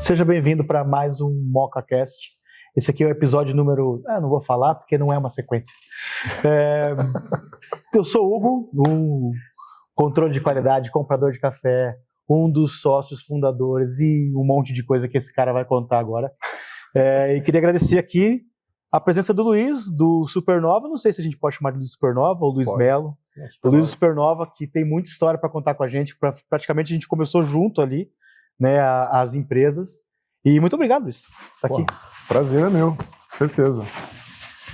Seja bem-vindo para mais um MocaCast. Esse aqui é o episódio número... não vou falar porque não é uma sequência. Eu sou o Hugo, um controle de qualidade, comprador de café, um dos sócios fundadores e um monte de coisa que esse cara vai contar agora. E queria agradecer aqui a presença do Luiz, do Supernova. Não sei se a gente pode chamar de Supernova ou Luiz Melo. O Luiz Supernova, que tem muita história para contar com a gente. Praticamente a gente começou junto ali, né, as empresas. E muito obrigado, Luiz, tá aqui. Prazer é meu, certeza.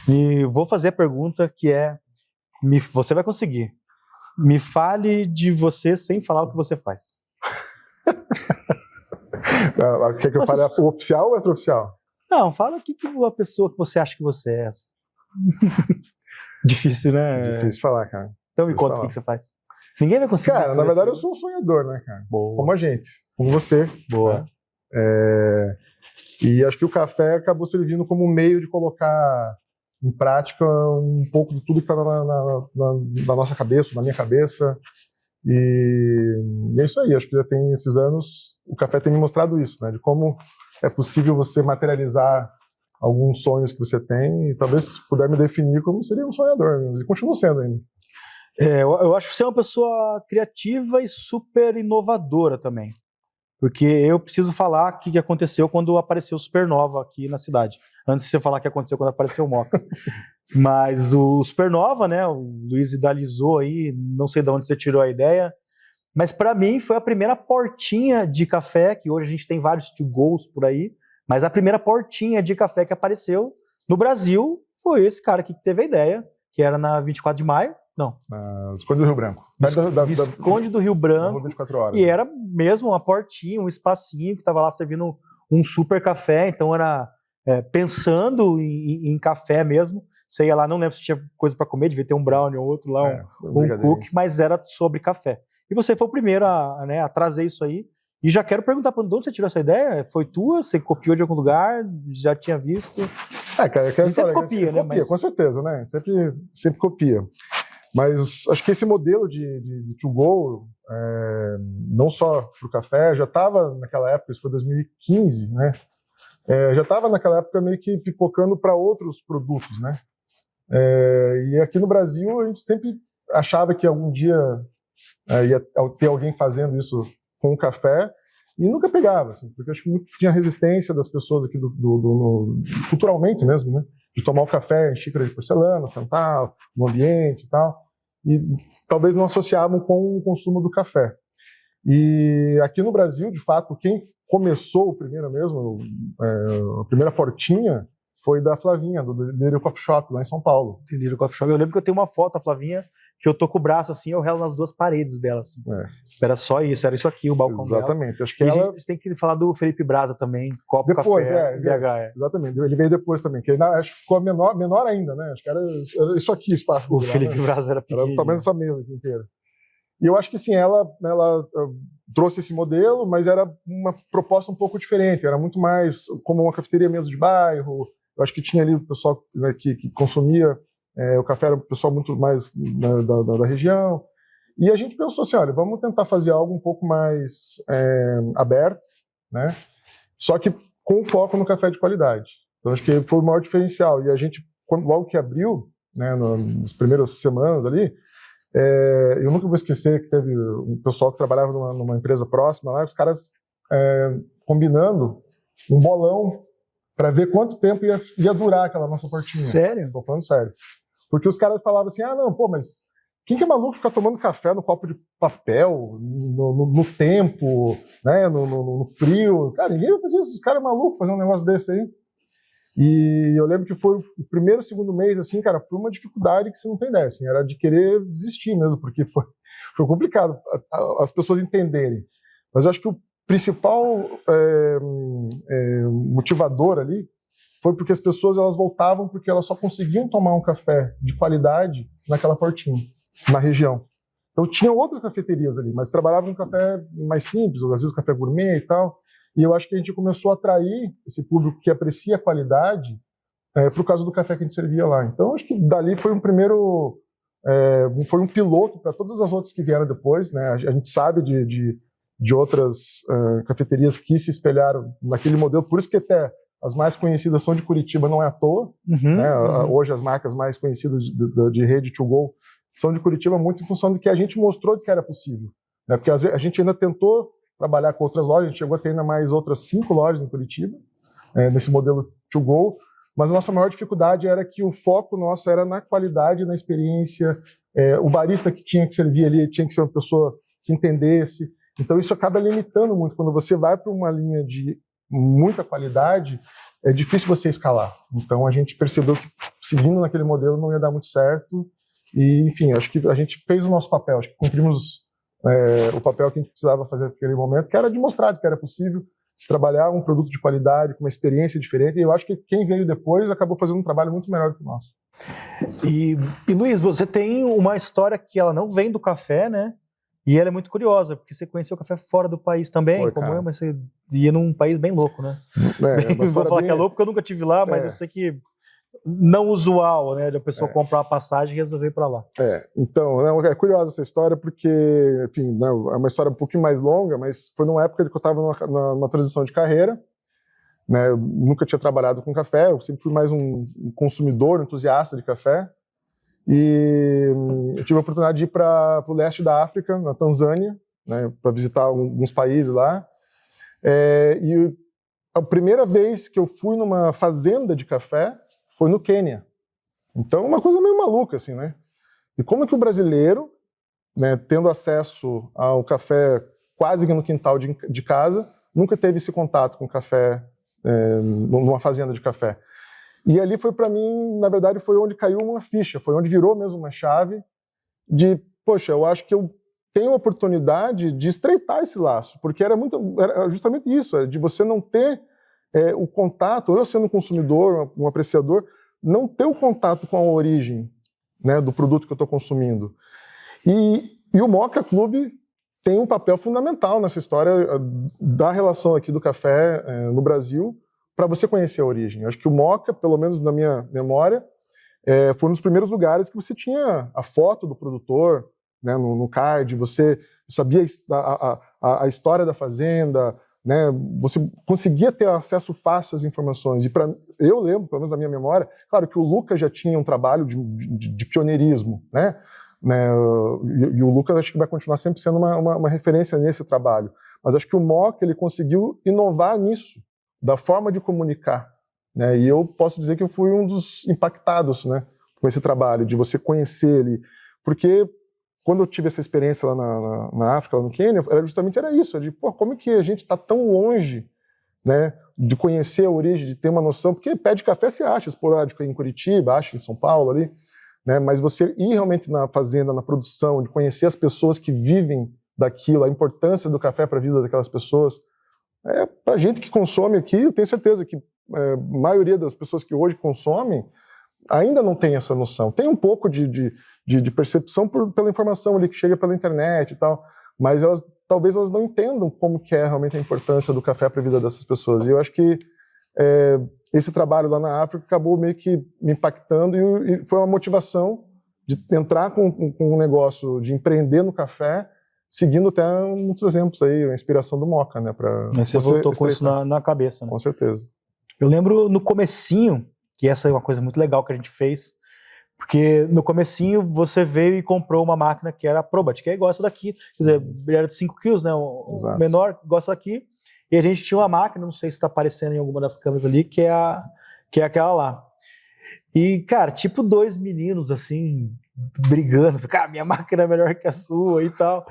E vou fazer a pergunta que é, você vai conseguir. Me fale de você sem falar o que você faz. Quer que eu fale oficial ou extraoficial? Não, fala o que a pessoa que você acha que você é. Difícil, né? Difícil falar, cara. Então me conta o que você faz. Ninguém vai conseguir. Cara, na verdade eu sou um sonhador, né, cara? Boa. Como a gente, como você. Boa. Né? E acho que o café acabou servindo como um meio de colocar em prática um pouco de tudo que está na nossa cabeça, na minha cabeça. E é isso aí, acho que já tem esses anos, o café tem me mostrado isso, né? De como é possível você materializar alguns sonhos que você tem e talvez puder me definir como seria um sonhador, e continuo sendo ainda. Eu acho que você é uma pessoa criativa e super inovadora também. Porque eu preciso falar o que aconteceu quando apareceu o Supernova aqui na cidade. Antes de você falar o que aconteceu quando apareceu o Moca. Mas o Supernova, né, o Luiz idealizou aí, não sei de onde você tirou a ideia, mas para mim foi a primeira portinha de café, que hoje a gente tem vários to-go's por aí, mas a primeira portinha de café que apareceu no Brasil foi esse cara aqui que teve a ideia, que era na 24 de maio. Não. Visconde do Rio Branco. Visconde do Rio Branco. 24 horas. E era mesmo uma portinha, um espacinho que estava lá servindo um super café. Então era pensando em café mesmo. Você ia lá, não lembro se tinha coisa para comer, devia ter um brownie ou outro lá, um cookie, mas era sobre café. E você foi o primeiro a trazer isso aí. E já quero perguntar para onde você tirou essa ideia? Foi tua? Você copiou de algum lugar? Já tinha visto? Cara, a gente sempre copia, né? Copia, com certeza, né? Sempre copia. Mas acho que esse modelo de to-go, não só para o café, já estava naquela época, isso foi 2015, né? Já estava naquela época meio que pipocando para outros produtos, né? E aqui no Brasil a gente sempre achava que algum dia ia ter alguém fazendo isso com o café e nunca pegava, assim, porque acho que tinha resistência das pessoas aqui culturalmente mesmo, né? De tomar o café em xícara de porcelana, sentar no ambiente e tal, e talvez não associavam com o consumo do café. E aqui no Brasil, de fato, quem começou o primeiro mesmo, a primeira portinha, foi da Flavinha, do Delírio Coffee Shop, lá em São Paulo. Delírio Coffee Shop. Eu lembro que eu tenho uma foto da Flavinha, que eu tô com o braço assim, eu relo nas duas paredes dela. Assim. Era só isso, era isso aqui, o balcão Exatamente. dela. Acho que a gente tem que falar do Felipe Braza também, Copo depois, Café, BH. Exatamente, ele veio depois também, que acho que ficou menor ainda, né? Acho que era isso aqui o espaço. O Felipe Braza era pequeno. Era o tamanho dessa mesa aqui inteira. E eu acho que sim, ela trouxe esse modelo, mas era uma proposta um pouco diferente, era muito mais como uma cafeteria mesmo de bairro. Eu acho que tinha ali o pessoal, né, que consumia o café, era o pessoal muito mais da região. E a gente pensou assim, olha, vamos tentar fazer algo um pouco mais aberto, né? Só que com foco no café de qualidade. Então acho que foi o maior diferencial. E a gente, logo que abriu, né, nas primeiras semanas ali, eu nunca vou esquecer que teve um pessoal que trabalhava numa empresa próxima lá, os caras combinando um bolão para ver quanto tempo ia durar aquela nossa portinha. Sério? Tô falando sério. Porque os caras falavam assim, mas quem que é maluco ficar tomando café no copo de papel, no tempo, né, no frio? Cara, ninguém vai fazer isso, os caras malucos fazer um negócio desse aí. E eu lembro que foi o primeiro, segundo mês, assim, cara, foi uma dificuldade que você não tem ideia, assim, era de querer desistir mesmo, porque foi complicado as pessoas entenderem. Mas eu acho que o principal motivador ali foi porque as pessoas elas voltavam porque elas só conseguiam tomar um café de qualidade naquela portinha, na região. Então tinham outras cafeterias ali, mas trabalhavam com café mais simples, ou às vezes café gourmet e tal. E eu acho que a gente começou a atrair esse público que aprecia a qualidade por causa do café que a gente servia lá. Então acho que dali foi um foi um piloto para todas as outras que vieram depois, né? A gente sabe de de outras cafeterias que se espelharam naquele modelo, por isso que até as mais conhecidas são de Curitiba, não é à toa, né? Hoje as marcas mais conhecidas de rede to go são de Curitiba muito em função do que a gente mostrou que era possível, né? Porque a gente ainda tentou trabalhar com outras lojas, a gente chegou a ter ainda mais outras 5 lojas em Curitiba, nesse modelo to go, mas a nossa maior dificuldade era que o foco nosso era na qualidade, na experiência, o barista que tinha que servir ali tinha que ser uma pessoa que entendesse, então isso acaba limitando muito. Quando você vai para uma linha de muita qualidade, é difícil você escalar. Então a gente percebeu que seguindo naquele modelo não ia dar muito certo e, enfim, acho que a gente fez o nosso papel, acho que cumprimos o papel que a gente precisava fazer naquele momento, que era de mostrar que era possível se trabalhar um produto de qualidade, com uma experiência diferente, e eu acho que quem veio depois acabou fazendo um trabalho muito melhor do que o nosso. E Luiz, você tem uma história que ela não vem do café, né? E ela é muito curiosa, porque você conheceu o café fora do país também, Foi, como cara. eu, mas você ia num país bem louco, né? Vou falar que é louco porque eu nunca estive lá, mas eu sei que não usual, né? De a pessoa comprar uma passagem e resolver ir para lá. Então, é curiosa essa história porque, enfim, é uma história um pouquinho mais longa, mas foi numa época que eu estava numa transição de carreira, né? Eu nunca tinha trabalhado com café, eu sempre fui mais um consumidor, um entusiasta de café. E eu tive a oportunidade de ir para o leste da África, na Tanzânia, né, para visitar alguns países lá. E a primeira vez que eu fui numa fazenda de café foi no Quênia. Então, uma coisa meio maluca, assim, né? E como que o brasileiro, né, tendo acesso ao café quase que no quintal de casa, nunca teve esse contato com café numa fazenda de café? E ali foi para mim, na verdade, foi onde caiu uma ficha, foi onde virou mesmo uma chave de, poxa, eu acho que eu tenho a oportunidade de estreitar esse laço, porque era justamente isso, de você não ter o contato, eu sendo um consumidor, um apreciador, não ter o contato com a origem, né, do produto que eu estou consumindo. E o Moka Club tem um papel fundamental nessa história da relação aqui do café no Brasil, para você conhecer a origem. Eu acho que o Moka, pelo menos na minha memória, foi um dos primeiros lugares que você tinha a foto do produtor, né, no card, você sabia a história da fazenda, né, você conseguia ter acesso fácil às informações. E eu lembro, pelo menos na minha memória, claro que o Lucas já tinha um trabalho de pioneirismo, né, e o Lucas acho que vai continuar sempre sendo uma referência nesse trabalho. Mas acho que o Moka ele conseguiu inovar nisso, da forma de comunicar, né? E eu posso dizer que eu fui um dos impactados, né, com esse trabalho, de você conhecer ele, porque quando eu tive essa experiência lá na África, lá no Quênia, era isso, de como que a gente está tão longe, né, de conhecer a origem, de ter uma noção, porque pé de café você acha esporádico em Curitiba, acha em São Paulo ali, né, mas você ir realmente na fazenda, na produção, de conhecer as pessoas que vivem daquilo, a importância do café para a vida daquelas pessoas, para a gente que consome aqui, eu tenho certeza que a maioria das pessoas que hoje consomem ainda não tem essa noção. Tem um pouco de percepção pela informação ali que chega pela internet e tal, mas talvez elas não entendam como que é realmente a importância do café para a vida dessas pessoas. E eu acho que esse trabalho lá na África acabou meio que me impactando e foi uma motivação de entrar com um negócio de empreender no café, seguindo até muitos exemplos aí, a inspiração do Moka, né? Você voltou com isso na cabeça, né? Com certeza. Eu lembro no comecinho, que essa é uma coisa muito legal que a gente fez, porque no comecinho você veio e comprou uma máquina que era a Probat, que é igual essa daqui, quer dizer, era de 5 quilos, né? O menor, igual essa daqui, e a gente tinha uma máquina, não sei se está aparecendo em alguma das câmeras ali, que é aquela lá. E, cara, tipo 2 meninos, assim, brigando, cara, minha máquina é melhor que a sua e tal.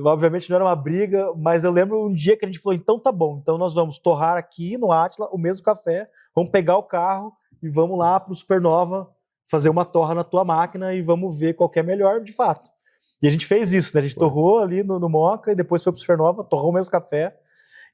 Obviamente não era uma briga, mas eu lembro um dia que a gente falou, então tá bom, então nós vamos torrar aqui no Átila o mesmo café, vamos pegar o carro e vamos lá pro Supernova fazer uma torra na tua máquina e vamos ver qual que é melhor de fato. E a gente fez isso, né? A gente torrou ali no Moka e depois foi pro Supernova, torrou o mesmo café.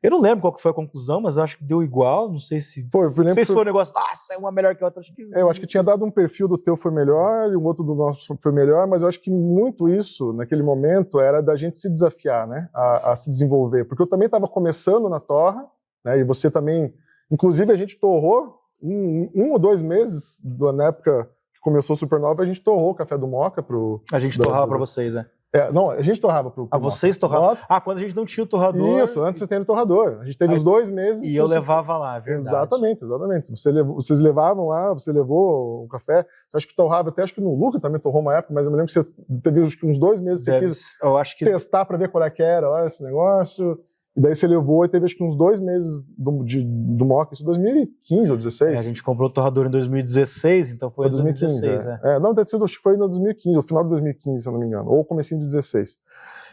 Eu não lembro qual que foi a conclusão, mas eu acho que deu igual, não sei se foi um negócio, nossa, é uma melhor que a outra. Eu acho que tinha dado um perfil do teu foi melhor e o outro do nosso foi melhor, mas eu acho que muito isso, naquele momento, era da gente se desafiar, né, a se desenvolver, porque eu também estava começando na torra, né, e você também, inclusive a gente torrou um ou 2 meses na época que começou o Supernova, a gente torrou o café do Moka a gente torrava para vocês, né? Não, a gente torrava pro vocês torravam? Quando a gente não tinha o torrador. Isso, antes vocês terem o torrador. A gente teve os 2 meses. E eu levava lá, é verdade. Exatamente. Vocês levavam lá, você levou o café. Você acha que torrava até, acho que no Luca também torrou uma época, mas eu me lembro que você teve uns 2 meses que você quis testar para ver qual é que era lá esse negócio. E daí você levou e teve acho que uns 2 meses do Moca, isso 2015 ou 2016. A gente comprou o torrador em 2016, então foi em 2016. Não, deve ser, acho que foi em 2015, no final de 2015, se eu não me engano, ou comecinho de 2016.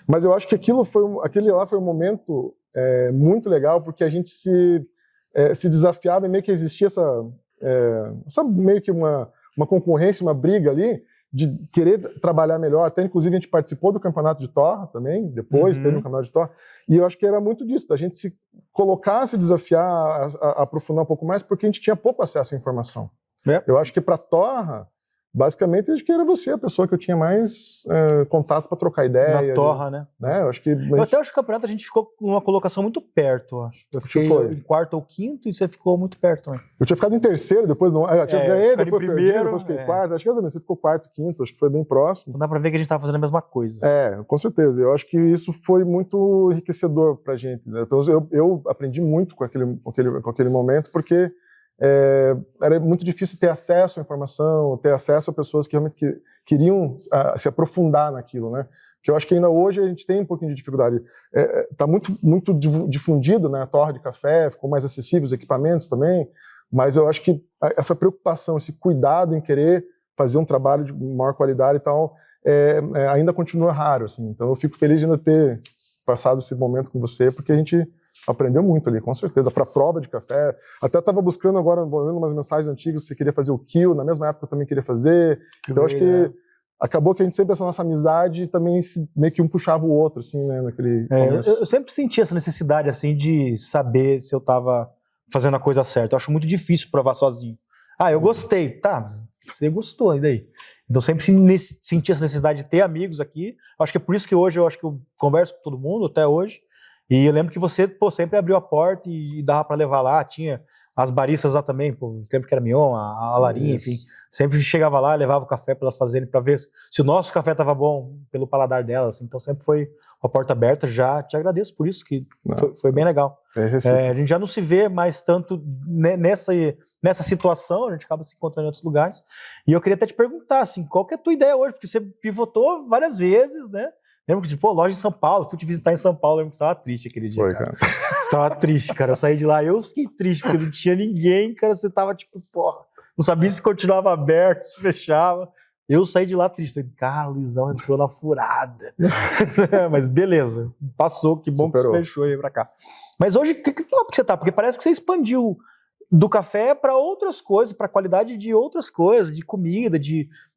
Mas eu acho que aquele lá foi um momento muito legal, porque a gente se desafiava e meio que existia essa meio que uma concorrência, uma briga ali, de querer trabalhar melhor. Até, inclusive, a gente participou do campeonato de torra também, depois teve um campeonato de torra, e eu acho que era muito disso, da gente se colocar, se desafiar, a aprofundar um pouco mais, porque a gente tinha pouco acesso à informação. Eu acho que para torra, basicamente, acho que era você a pessoa que eu tinha mais contato para trocar ideia. Na torra, né? Eu acho que... Eu até acho que o campeonato a gente ficou numa colocação muito perto, eu acho. Eu fiquei em quarto ou quinto e você ficou muito perto também. Eu tinha ficado em terceiro, depois não. Eu tinha ganhei, depois primeiro, perdi, depois fiquei quarto. Acho que você ficou quarto, quinto, acho que foi bem próximo. Não dá pra ver que a gente tava fazendo a mesma coisa. Com certeza. Eu acho que isso foi muito enriquecedor pra gente, né? Então, eu aprendi muito com aquele momento, porque era muito difícil ter acesso à informação, ter acesso a pessoas que realmente queriam se aprofundar naquilo, né? Que eu acho que ainda hoje a gente tem um pouquinho de dificuldade. Está muito difundido, né, a torra de café, ficou mais acessível os equipamentos também, mas eu acho que essa preocupação, esse cuidado em querer fazer um trabalho de maior qualidade e tal, ainda continua raro, assim. Então eu fico feliz de ainda ter passado esse momento com você, porque a gente aprendeu muito ali, com certeza, para prova de café. Até estava buscando agora, vendo umas mensagens antigas, você queria fazer o kill, na mesma época eu também queria fazer. Então acho que acabou que a gente sempre, essa nossa amizade, também meio que um puxava o outro, assim, né, naquele começo. Eu sempre senti essa necessidade, assim, de saber se eu estava fazendo a coisa certa. Eu acho muito difícil provar sozinho. Eu gostei. Tá, mas você gostou, e daí? Então sempre senti essa necessidade de ter amigos aqui. Acho que é por isso que hoje eu acho que eu converso com todo mundo, até hoje. E eu lembro que você, sempre abriu a porta e dava para levar lá, tinha as baristas lá também, lembro que era Mion, a Larinha, enfim, sempre chegava lá, levava o café para elas fazerem, para ver se o nosso café estava bom pelo paladar delas, então sempre foi uma porta aberta. Já te agradeço por isso, que foi bem legal. A gente já não se vê mais tanto nessa situação, a gente acaba se encontrando em outros lugares, e eu queria até te perguntar, assim, qual que é a tua ideia hoje, porque você pivotou várias vezes, né? Lembro que, loja em São Paulo, fui te visitar em São Paulo, lembro que você estava triste aquele dia, cara. Você estava triste, cara. Eu saí de lá, eu fiquei triste, porque não tinha ninguém, cara. Você tava tipo, não sabia se continuava aberto, se fechava. Eu saí de lá triste. Falei, cara, o Luizão entrou na furada. Mas beleza, passou, que bom Superou. Que você fechou e veio pra cá. Mas hoje, que top que você tá? Porque parece que você expandiu do café para outras coisas, para a qualidade de outras coisas, de comida,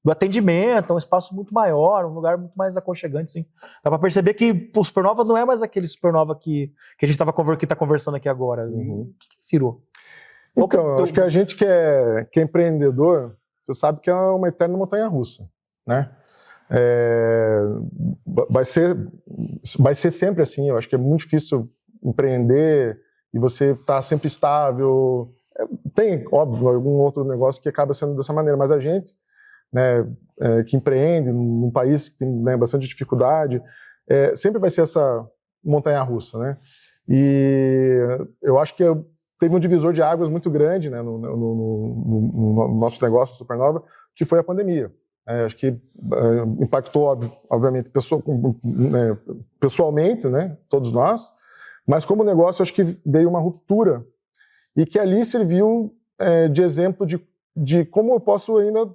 do atendimento, um espaço muito maior, um lugar muito mais aconchegante, assim. Dá para perceber que o Supernova não é mais aquele Supernova que a gente tá conversando aqui agora. O que virou? Então, acho que a gente que é empreendedor, você sabe que é uma eterna montanha-russa, né? Vai ser sempre assim. Eu acho que é muito difícil empreender e você estar sempre estável. Tem, óbvio, algum outro negócio que acaba sendo dessa maneira, mas a gente, né, que empreende num país que tem, né, bastante dificuldade, sempre vai ser essa montanha-russa, né? E eu acho que teve um divisor de águas muito grande, né, no nosso negócio, Supernova, que foi a pandemia. Acho que impactou, obviamente, pessoalmente, né, todos nós, mas como negócio, acho que veio uma ruptura e que ali serviu de exemplo de como eu posso ainda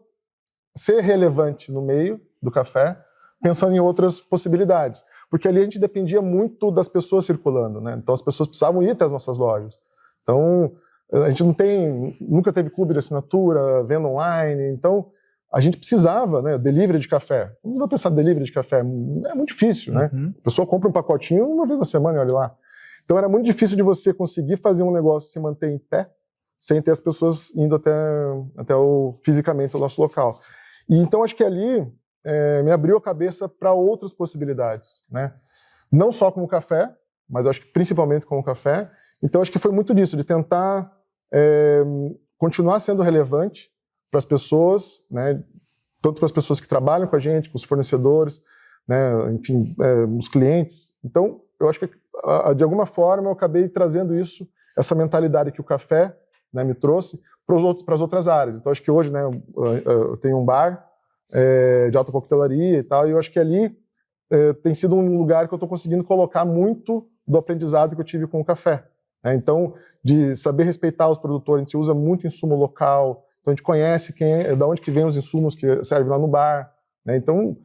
ser relevante no meio do café, pensando em outras possibilidades. Porque ali a gente dependia muito das pessoas circulando, né? Então as pessoas precisavam ir até as nossas lojas. Então a gente nunca teve clube de assinatura, venda online, então a gente precisava, né, delivery de café. Não vai pensar delivery de café, é muito difícil, né? A pessoa compra um pacotinho uma vez na semana e olha lá. Então era muito difícil de você conseguir fazer um negócio se manter em pé sem ter as pessoas indo até fisicamente o nosso local. E então acho que ali me abriu a cabeça para outras possibilidades, né? Não só com o café, mas acho que principalmente com o café. Então acho que foi muito disso, de tentar continuar sendo relevante para as pessoas, né? Tanto para as pessoas que trabalham com a gente, com os fornecedores, né, enfim, os clientes. Então, eu acho que, de alguma forma, eu acabei trazendo essa mentalidade que o café, né, me trouxe para as outras áreas. Então, acho que hoje, né, eu tenho um bar de alta coquetelaria e tal, e eu acho que ali tem sido um lugar que eu estou conseguindo colocar muito do aprendizado que eu tive com o café. Né? Então, de saber respeitar os produtores, a gente usa muito insumo local, então a gente conhece de onde que vem os insumos que servem lá no bar. Né? Então,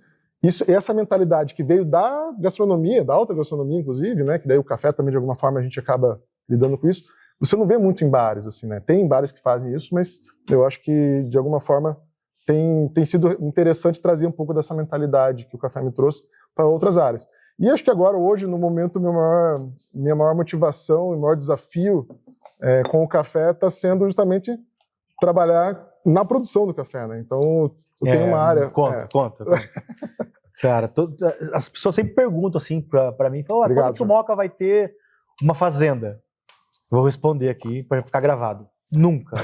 essa mentalidade que veio da gastronomia, da alta gastronomia, inclusive, né? Que daí o café também, de alguma forma, a gente acaba lidando com isso. Você não vê muito em bares, assim, né? Tem bares que fazem isso, mas eu acho que, de alguma forma, tem sido interessante trazer um pouco dessa mentalidade que o café me trouxe para outras áreas. E acho que agora, hoje, no momento, minha maior motivação e maior desafio com o café está sendo justamente trabalhar na produção do café, né? Então, eu tenho uma área... Conta. Cara, as pessoas sempre perguntam assim para mim, falam, quando que o Moca vai ter uma fazenda? Vou responder aqui para ficar gravado. Nunca.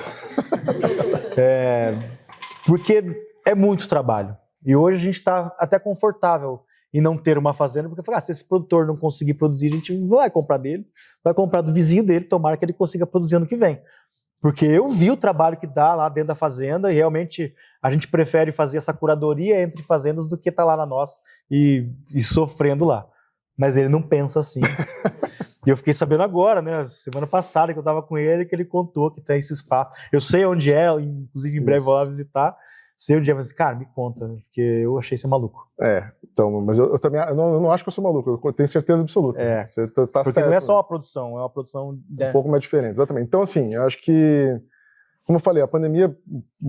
Porque é muito trabalho. E hoje a gente está até confortável em não ter uma fazenda, porque se esse produtor não conseguir produzir, a gente vai comprar dele, vai comprar do vizinho dele, tomara que ele consiga produzir ano que vem. Porque eu vi o trabalho que dá lá dentro da fazenda e realmente a gente prefere fazer essa curadoria entre fazendas do que estar lá na nossa e sofrendo lá. Mas ele não pensa assim. E eu fiquei sabendo agora, né, semana passada que eu estava com ele, que ele contou que tem esse espaço. Eu sei onde é, inclusive em breve vou lá visitar. Sei onde é, mas, cara, me conta, porque eu achei você maluco. Então, mas eu também eu não acho que eu sou maluco, eu tenho certeza absoluta. Você tá porque certo. Não é só uma produção, é uma produção... Um pouco mais diferente, exatamente. Então, assim, eu acho que, como eu falei, a pandemia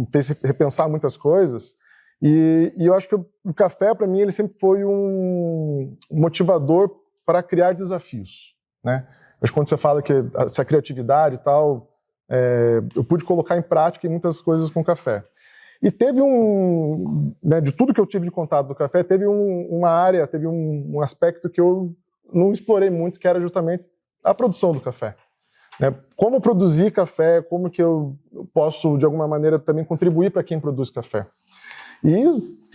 fez repensar muitas coisas, e eu acho que o café, para mim, ele sempre foi um motivador para criar desafios, né? Acho que quando você fala que essa criatividade e tal, eu pude colocar em prática muitas coisas com o café. E teve né, de tudo que eu tive de contato do café, teve uma área, teve um aspecto que eu não explorei muito, que era justamente a produção do café. Né? Como produzir café, como que eu posso, de alguma maneira, também contribuir para quem produz café. E,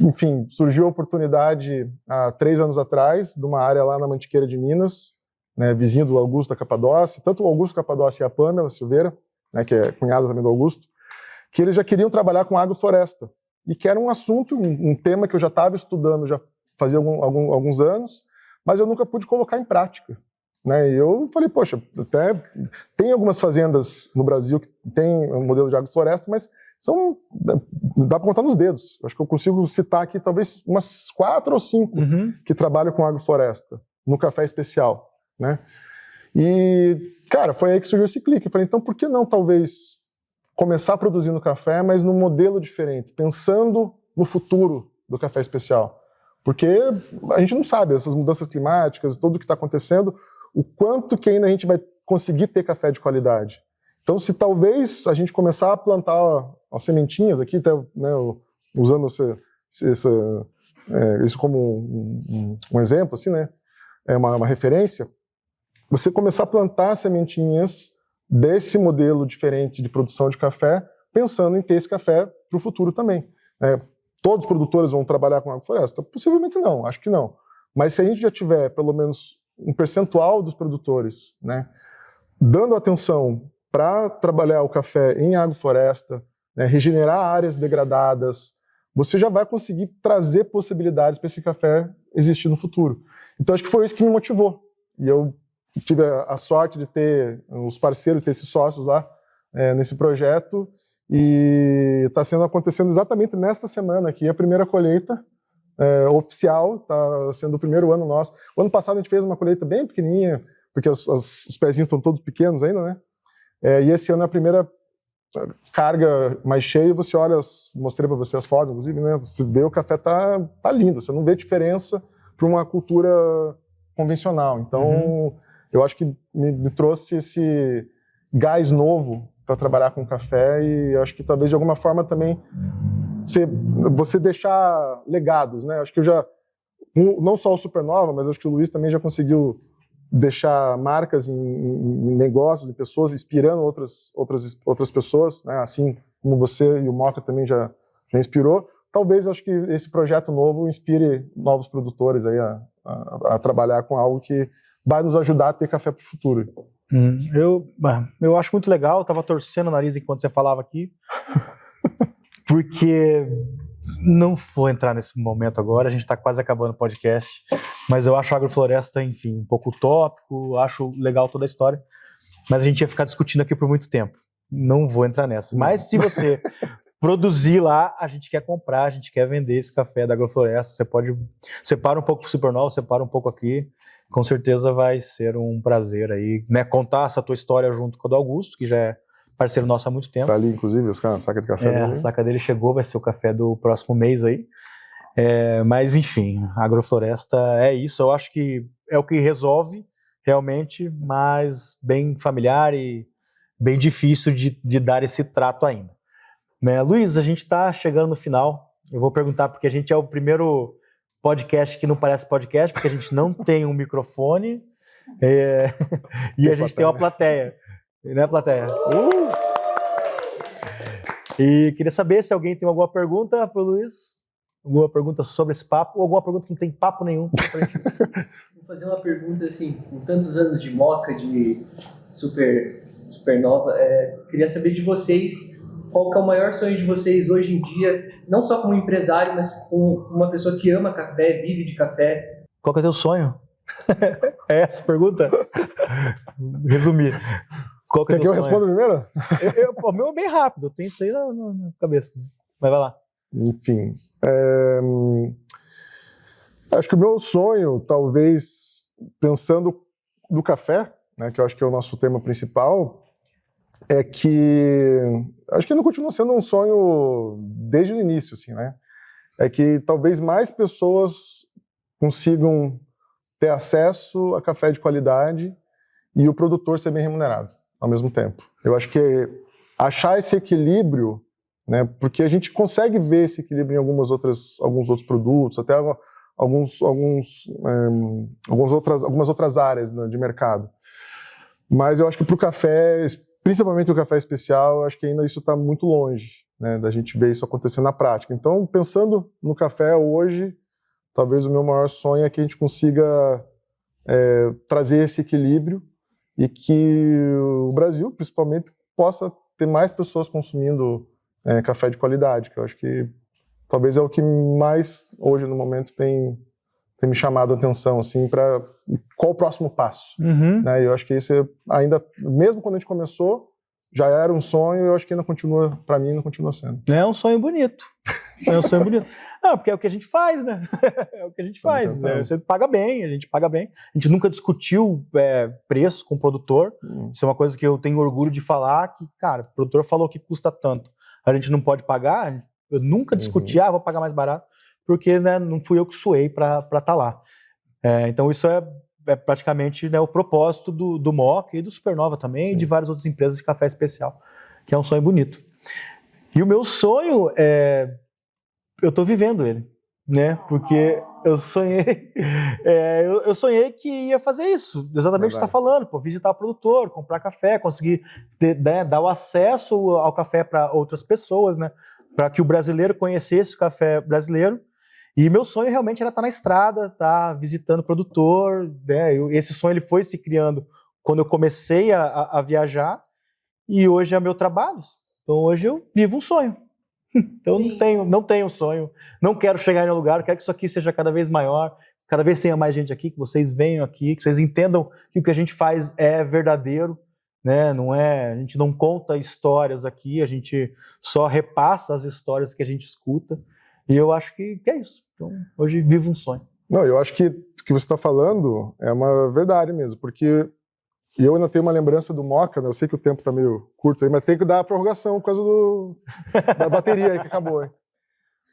enfim, surgiu a oportunidade há 3 anos atrás, de uma área lá na Mantiqueira de Minas, né, vizinho do Augusto da Capadócia, tanto o Augusto Capadócia e a Pâmela Silveira, né, que é cunhada também do Augusto, que eles já queriam trabalhar com agrofloresta, e que era um assunto, um tema que eu já estava estudando já fazia alguns anos, mas eu nunca pude colocar em prática. Né? E eu falei, poxa, até tem algumas fazendas no Brasil que tem um modelo de agrofloresta, mas dá para contar nos dedos. Acho que eu consigo citar aqui talvez umas 4 ou 5 que trabalham com agrofloresta, no café especial. Né? E, cara, foi aí que surgiu esse clique. Eu falei, então por que não talvez começar produzindo café, mas num modelo diferente, pensando no futuro do café especial. Porque a gente não sabe, essas mudanças climáticas, tudo o que está acontecendo, o quanto que ainda a gente vai conseguir ter café de qualidade. Então, se talvez a gente começar a plantar as sementinhas aqui, né, usando isso como um exemplo, assim, né, uma referência, você começar a plantar sementinhas desse modelo diferente de produção de café, pensando em ter esse café para o futuro também. Todos os produtores vão trabalhar com agrofloresta? Possivelmente não, acho que não. Mas se a gente já tiver pelo menos um percentual dos produtores, né, dando atenção para trabalhar o café em agrofloresta, né, regenerar áreas degradadas, você já vai conseguir trazer possibilidades para esse café existir no futuro. Então acho que foi isso que me motivou. E eu tive a sorte de ter os parceiros, de ter esses sócios lá nesse projeto, e está acontecendo exatamente nesta semana aqui a primeira colheita oficial, está sendo o primeiro ano nosso. O ano passado a gente fez uma colheita bem pequenininha, porque os pezinhos estão todos pequenos ainda, né? E esse ano é a primeira carga mais cheia, você olha, mostrei para você as fotos, inclusive, né? Você vê o café tá lindo, você não vê diferença para uma cultura convencional. Então, eu acho que me trouxe esse gás novo para trabalhar com café, e acho que talvez de alguma forma também você deixar legados, né? Acho que eu já, não só o Supernova, mas acho que o Luiz também já conseguiu deixar marcas em negócios, em pessoas, inspirando outras pessoas, né? Assim como você e o Moca também já inspirou. talvez acho que esse projeto novo inspire novos produtores aí a trabalhar com algo que vai nos ajudar a ter café para o futuro. Eu acho muito legal, eu tava torcendo o nariz enquanto você falava aqui, porque não vou entrar nesse momento agora, a gente está quase acabando o podcast, mas eu acho a agrofloresta, enfim, um pouco utópico, acho legal toda a história, mas a gente ia ficar discutindo aqui por muito tempo. Não vou entrar nessa. Mas se você produzir lá, a gente quer comprar, a gente quer vender esse café da agrofloresta. Você pode separa um pouco pro Supernova, separa um pouco aqui. Com certeza vai ser um prazer aí, né, contar essa tua história junto com o do Augusto, que já é parceiro nosso há muito tempo. Tá ali, inclusive, a saca de café dele. A saca dele chegou, vai ser o café do próximo mês aí. Mas, enfim, a agrofloresta é isso. Eu acho que é o que resolve realmente, mas bem familiar e bem difícil de dar esse trato ainda. Luiz, a gente está chegando no final. Eu vou perguntar, porque a gente é o primeiro podcast que não parece podcast, porque a gente não tem um microfone e a gente tem uma plateia. Né, plateia? E queria saber se alguém tem alguma pergunta para o Luiz, alguma pergunta sobre esse papo, ou alguma pergunta que não tem papo nenhum. Vou fazer uma pergunta assim, com tantos anos de Moca, de Supernova, queria saber de vocês, qual que é o maior sonho de vocês hoje em dia, não só como empresário, mas como uma pessoa que ama café, vive de café. Qual que é o teu sonho? É essa a pergunta? Resumir. Qual que é o teu sonho? Quer que eu responda primeiro? O meu é bem rápido, eu tenho isso aí na cabeça. Mas vai lá. Enfim, acho que o meu sonho, talvez, pensando no café, né, que eu acho que é o nosso tema principal, é que acho que não continua sendo um sonho desde o início, assim, né? É que talvez mais pessoas consigam ter acesso a café de qualidade e o produtor ser bem remunerado ao mesmo tempo. Eu acho que achar esse equilíbrio, né, porque a gente consegue ver esse equilíbrio em alguns outros produtos, até algumas outras áreas, né, de mercado. Mas eu acho que para o café, principalmente o café especial, eu acho que ainda isso está muito longe, né, da gente ver isso acontecendo na prática. Então, pensando no café hoje, talvez o meu maior sonho é que a gente consiga trazer esse equilíbrio e que o Brasil, principalmente, possa ter mais pessoas consumindo café de qualidade, que eu acho que talvez é o que mais, hoje, no momento, tem me chamado a atenção, assim, para qual o próximo passo. Uhum. Né? Eu acho que isso ainda, mesmo quando a gente começou, já era um sonho, e eu acho que ainda continua, para mim, ainda continua sendo. É um sonho bonito. É um sonho bonito. Não, porque é o que a gente faz, né? É o que a gente faz. Você paga bem, a gente paga bem. A gente nunca discutiu preço com o produtor. Isso é uma coisa que eu tenho orgulho de falar, que, cara, o produtor falou que custa tanto. A gente não pode pagar. Eu nunca discuti, vou pagar mais barato, porque, né, não fui eu que suei para estar lá. Então isso é praticamente, né, o propósito do Moca e do Supernova também, e de várias outras empresas de café especial, que é um sonho bonito. E o meu sonho eu estou vivendo ele, né? Porque eu sonhei, eu sonhei que ia fazer isso, exatamente o que você está falando, visitar o produtor, comprar café, conseguir dar o acesso ao café para outras pessoas, né? Para que o brasileiro conhecesse o café brasileiro. E meu sonho realmente era estar na estrada, estar visitando o produtor, né? Esse sonho ele foi se criando quando eu comecei a viajar, e hoje é meu trabalho. Então hoje eu vivo um sonho. Então não tenho sonho, não quero chegar em nenhum lugar, quero que isso aqui seja cada vez maior, cada vez tenha mais gente aqui, que vocês venham aqui, que vocês entendam que o que a gente faz é verdadeiro, né? A gente não conta histórias aqui, a gente só repassa as histórias que a gente escuta, e eu acho que é isso. Então hoje vivo um sonho. Não, eu acho que o que você está falando é uma verdade mesmo, porque eu ainda tenho uma lembrança do Moca, né? Eu sei que o tempo está meio curto aí, mas tem que dar a prorrogação por causa da bateria aí que acabou. Hein?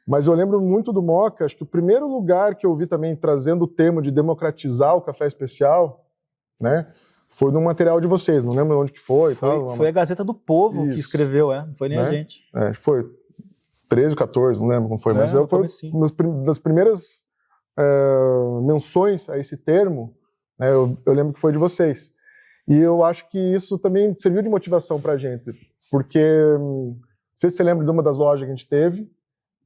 Mas eu lembro muito do Moca, acho que o primeiro lugar que eu vi também trazendo o termo de democratizar o café especial, né, foi no material de vocês, não lembro onde que foi. Foi a Gazeta do Povo que escreveu, não foi nem a gente. Foi 13 ou 14, não lembro como foi, mas foi uma das primeiras menções a esse termo, né, eu lembro que foi de vocês. E eu acho que isso também serviu de motivação para a gente, porque não sei se você lembra de uma das lojas que a gente teve,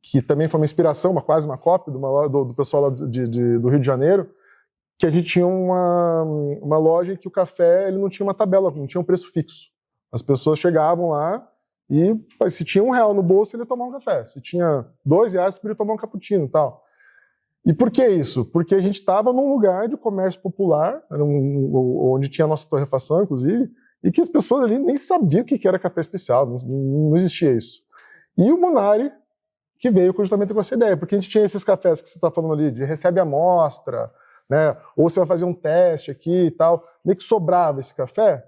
que também foi uma inspiração, quase uma cópia do pessoal lá do Rio de Janeiro, que a gente tinha uma loja em que o café ele não tinha uma tabela, não tinha um preço fixo. As pessoas chegavam lá e se tinha R$1 no bolso, ele ia tomar um café. Se tinha R$2, ele podia tomar um cappuccino e tal. E por que isso? Porque a gente estava num lugar de comércio popular, onde tinha a nossa torrefação, inclusive, e que as pessoas ali nem sabiam o que era café especial, não existia isso. E o Munari, que veio justamente com essa ideia, porque a gente tinha esses cafés que você está falando ali, de recebe amostra, né, ou você vai fazer um teste aqui e tal, meio que sobrava esse café.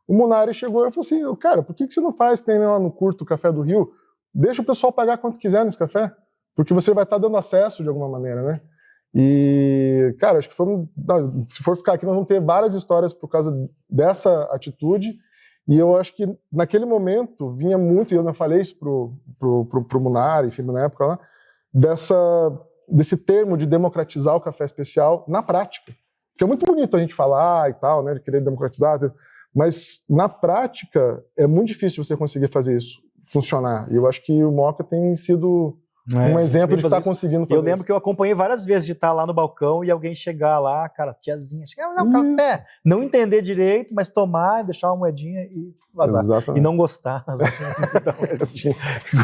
O Munari chegou e falou assim, cara, por que você não faz, tem lá no Curto Café do Rio, deixa o pessoal pagar quanto quiser nesse café, porque você vai estar dando acesso de alguma maneira, né? E, cara, acho que se for ficar aqui, nós vamos ter várias histórias por causa dessa atitude, e eu acho que naquele momento vinha muito, e eu não falei isso pro Munari, enfim, na época lá, desse termo de democratizar o café especial na prática. Porque é muito bonito a gente falar e tal, né, de querer democratizar, mas na prática é muito difícil você conseguir fazer isso funcionar. E eu acho que o Moka tem sido um exemplo de estar conseguindo fazer. Eu lembro que eu acompanhei várias vezes de estar lá no balcão e alguém chegar lá, cara, tiazinha, chegar a um café, não entender direito, mas tomar, deixar uma moedinha e vazar. Exatamente. E não gostar.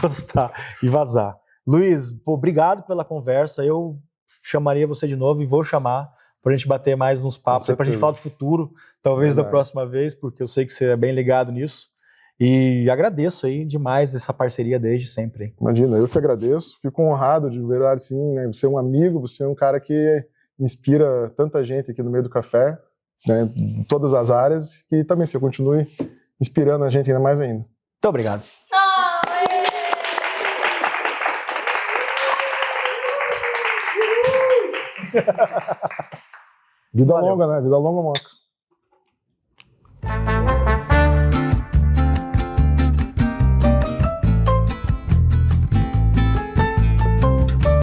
Gostar e vazar. Luiz, obrigado pela conversa. Eu chamaria você de novo e vou chamar para a gente bater mais uns papos, para a gente falar do futuro, talvez da próxima vez, porque eu sei que você é bem ligado nisso. E agradeço aí demais essa parceria desde sempre. Imagina, eu que agradeço, fico honrado de verdade, sim, né? Você é um amigo, você é um cara que inspira tanta gente aqui no meio do café, né? Em todas as áreas, que também você continue inspirando a gente ainda mais ainda. Muito obrigado. Vida longa, né? Vida longa, Moka.